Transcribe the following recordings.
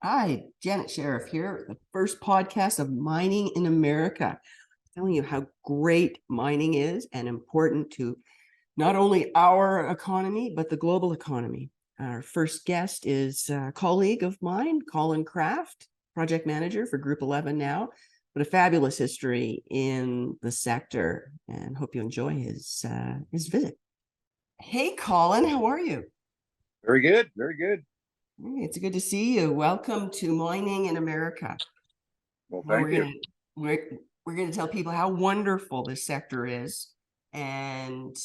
Hi, Janet Sheriff here, the first podcast of Mining in America, telling you how great mining is and important to not only our economy, but the global economy. Our first guest is a colleague of mine, Colin Craft, project manager for Group 11 now, but a fabulous history in the sector, and hope you enjoy his visit. Hey, Colin, how are you? Very good, very good. It's good to see you. Welcome to Mining in America. Well, thank you. We're gonna tell people how wonderful this sector is and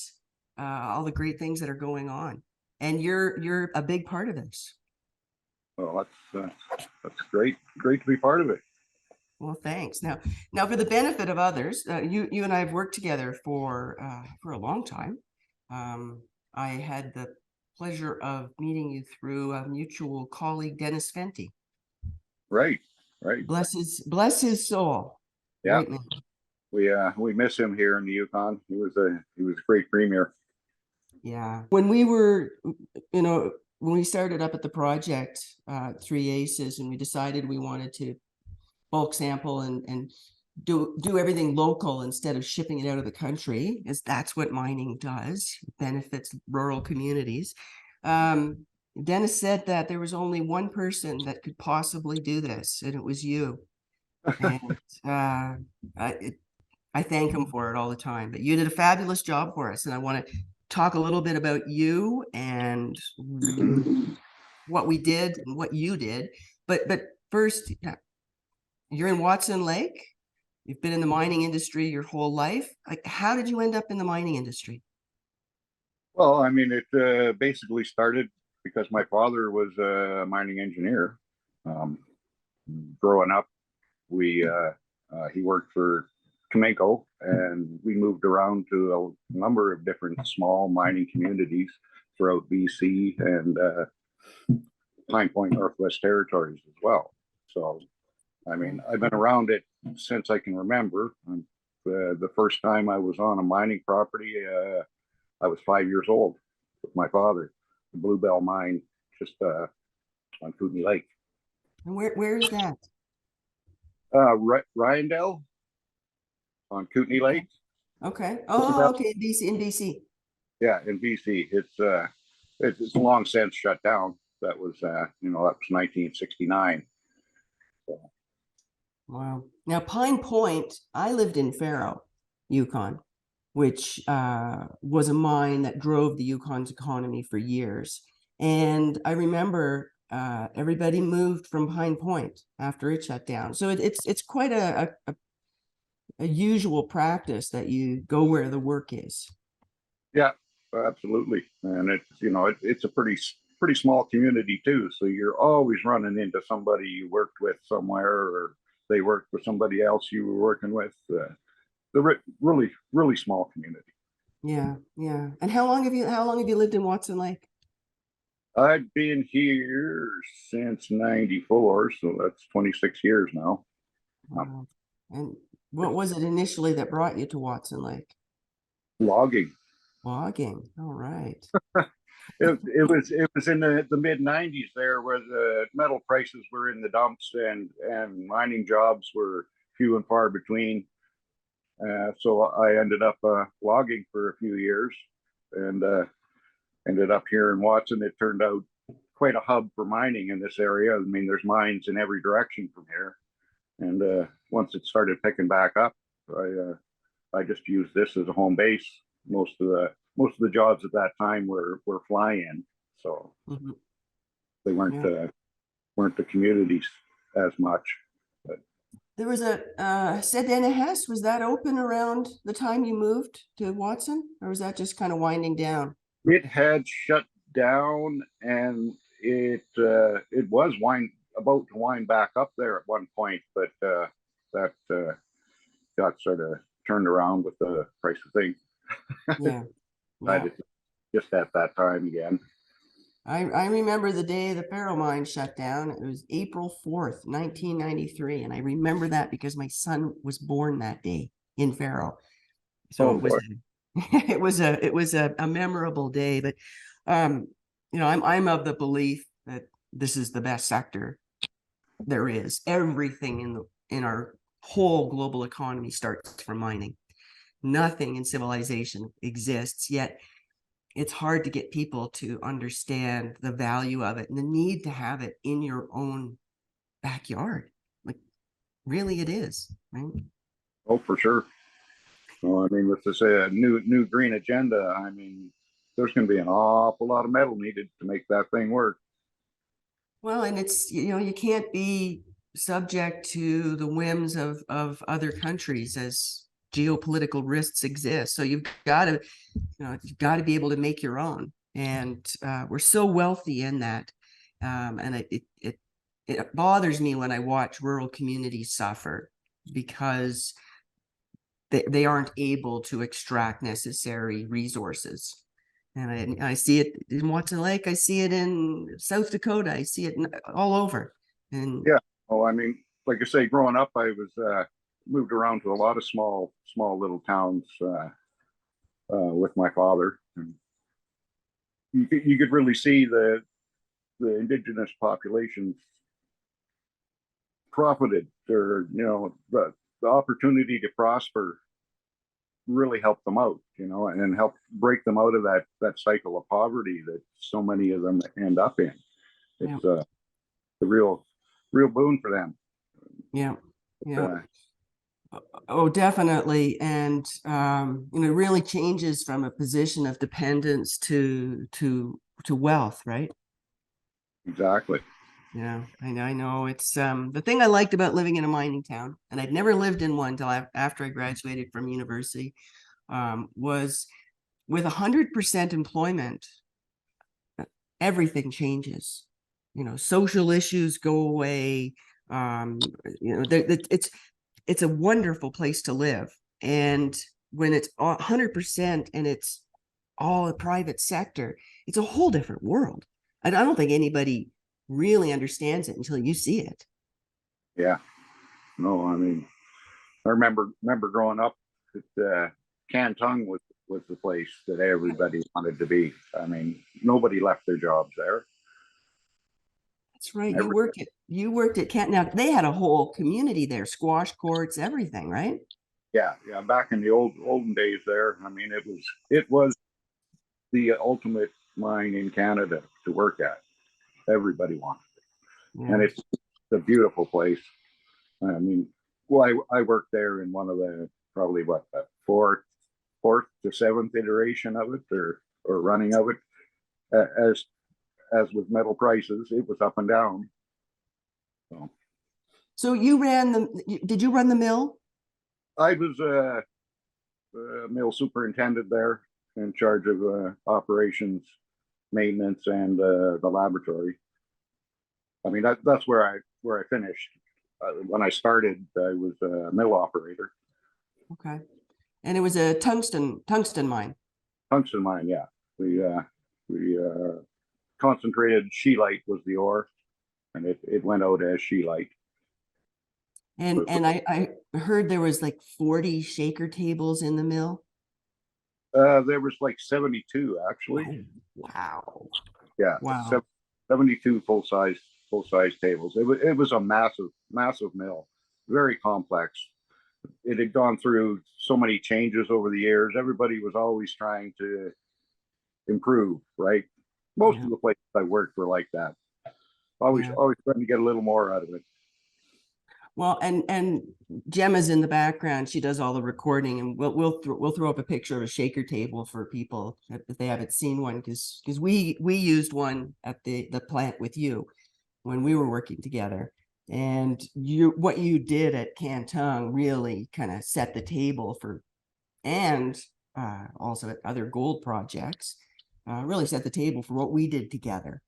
all the great things that are going on. And you're a big part of this. Well, that's great. Great to be part of it. Well, thanks. Now for the benefit of others, you and I have worked together for a long time. I had the pleasure of meeting you through a mutual colleague, Dennis Fenty. Right. Bless his soul. Yeah. Great man. We miss him here in the Yukon. He was a great premier. Yeah. When we were, when we started up at the project, Three Aces, and we decided we wanted to bulk sample and do everything local instead of shipping it out of the country, as that's what mining does. It benefits rural communities. Dennis said that there was only one person that could possibly do this, and it was you. And I thank him for it all the time. But you did a fabulous job for us, and I want to talk a little bit about you and what we did and what you did. But first, you're in Watson Lake. You've been in the mining industry your whole life. Like, how did you end up in the mining industry? Well, I mean, it basically started because my father was a mining engineer. Growing up, he worked for Cantung, and we moved around to a number of different small mining communities throughout BC and Pine Point Northwest Territories as well. So, I mean, I've been around it since I can remember. The first time I was on a mining property, I was 5 years old with my father, the Bluebell mine just on Kootenay Lake. And where is that? Ryandale on Kootenay Lake. Okay. Oh, okay. In BC. Yeah, in BC. It's long since shut down. That was that was 1969. So. Wow. Now, Pine Point, I lived in Faro, Yukon, which was a mine that drove the Yukon's economy for years. And I remember everybody moved from Pine Point after it shut down. So it's quite a usual practice that you go where the work is. Yeah, absolutely. And it's a pretty small community too. So you're always running into somebody you worked with somewhere, or they worked with somebody else you were working with. The really small community. Yeah. And how long have you lived in Watson Lake? I've been here since '94, so that's 26 years now. Wow. And what was it initially that brought you to Watson Lake? Logging. Logging. All right. It was in the mid '90s there, where the metal prices were in the dumps and mining jobs were few and far between. So I ended up logging for a few years, and ended up here in Watson. It turned out quite a hub for mining in this area. I mean, there's mines in every direction from here. And once it started picking back up, I just used this as a home base. Most of the jobs at that time were fly-in, so they weren't the communities as much. But there was a Sedena. Was that open around the time you moved to Watson, or was that just kind of winding down? It had shut down, and it was about to wind back up there at one point, but that got sort of turned around with the price of zinc. Yeah. Just at that time again. I remember the day the Faro mine shut down. It was April 4th, 1993. And I remember that because my son was born that day in Faro. So it was a memorable day. But I'm of the belief that this is the best sector there is. Everything in our whole global economy starts from mining. Nothing in civilization exists, yet it's hard to get people to understand the value of it and the need to have it in your own backyard. Like, really, it is, right? Oh, for sure. Well, I mean, with this new green agenda, I mean, there's going to be an awful lot of metal needed to make that thing work. Well, and it's, you can't be subject to the whims of other countries as geopolitical risks exist. So you've got to, you've got to be able to make your own. And we're so wealthy in that. And it bothers me when I watch rural communities suffer because they aren't able to extract necessary resources. And I see it in Watson Lake. I see it in South Dakota. I see it all over. And yeah. Oh, I mean, like I say, growing up, I was moved around to a lot of small little towns with my father. And you could really see the indigenous populations profited, or the opportunity to prosper really helped them out, and help break them out of that cycle of poverty that so many of them end up in. It's a real boon for them. Yeah. Oh, definitely. And it really changes from a position of dependence to wealth, right? Exactly. Yeah, I know. It's the thing I liked about living in a mining town, and I'd never lived in one till after I graduated from university, was with 100% employment, everything changes. Social issues go away. It's a wonderful place to live. And when it's 100% and it's all a private sector, it's a whole different world. And I don't think anybody really understands it until you see it. Yeah. No, I mean, I remember growing up that Cantung was the place that everybody wanted to be. I mean, nobody left their jobs there. That's right. You worked at Cantung. Now they had a whole community there, squash courts, everything, right? Yeah, yeah. Back in the olden days there, I mean, it was the ultimate mine in Canada to work at. Everybody wanted it. Yeah. And it's a beautiful place. I mean, well, I worked there in one of the probably the fourth to seventh iteration of it, or running of it. As with metal prices, it was up and down. So did you run the mill? I was a mill superintendent there, in charge of operations, maintenance, and the laboratory. I mean, that's where I finished. When I started, I was a mill operator. Okay. And it was a tungsten mine. Tungsten mine, yeah. We concentrated scheelite was the ore, and it went out as scheelite. And I heard there was like 40 shaker tables in the mill. There was like 72 actually. Oh, wow. Yeah. Wow. 72 full size tables. It was a massive mill, very complex. It had gone through so many changes over the years. Everybody was always trying to improve, right? Most of the places I worked were like that. Always trying to get a little more out of it. Well, and Gemma's in the background. She does all the recording, and we'll throw up a picture of a shaker table for people if they haven't seen one, because we used one at the plant with you when we were working together. And what you did at Cantung really kind of set the table for, and also at other gold projects, really set the table for what we did together.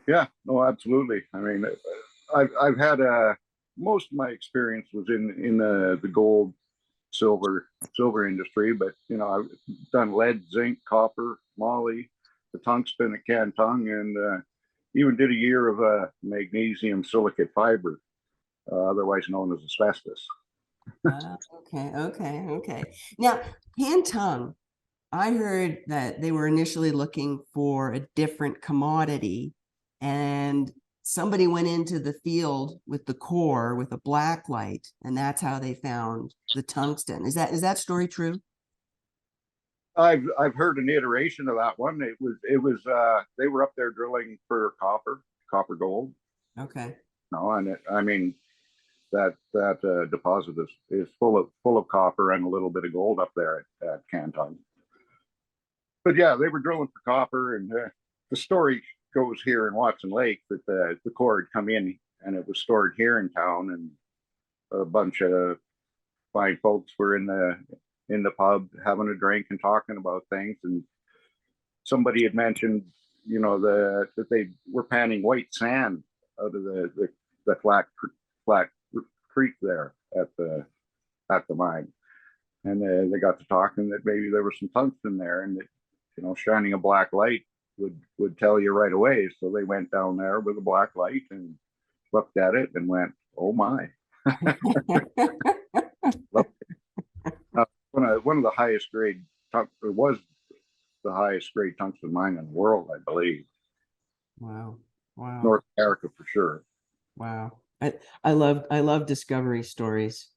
Yeah, no, absolutely. I mean, I've had most of my experience was in the gold, silver industry, but I've done lead, zinc, copper, moly, the tungsten at Cantung, and even did a year of magnesium silicate fiber, otherwise known as asbestos. Okay. Now, Cantung, I heard that they were initially looking for a different commodity, and somebody went into the field with the core with a black light, and that's how they found the tungsten. Is that story true? I've heard an iteration of that one. It was they were up there drilling for copper gold. Okay. No, and I mean that deposit is full of copper and a little bit of gold up there at Cantung. But yeah, they were drilling for copper, and the story goes here in Watson Lake that the core had come in and it was stored here in town, and a bunch of fine folks were in the pub having a drink and talking about things, and somebody had mentioned, that they were panning white sand out of the flat creek there at the mine, and they got to talking that maybe there was some tungsten there, and that shining a black light would tell you right away. So they went down there with a black light and looked at it and went, "Oh my!" One of the highest grade, it was the highest grade tungsten mine in the world, I believe. Wow. Wow. North America for sure. Wow. I love discovery stories.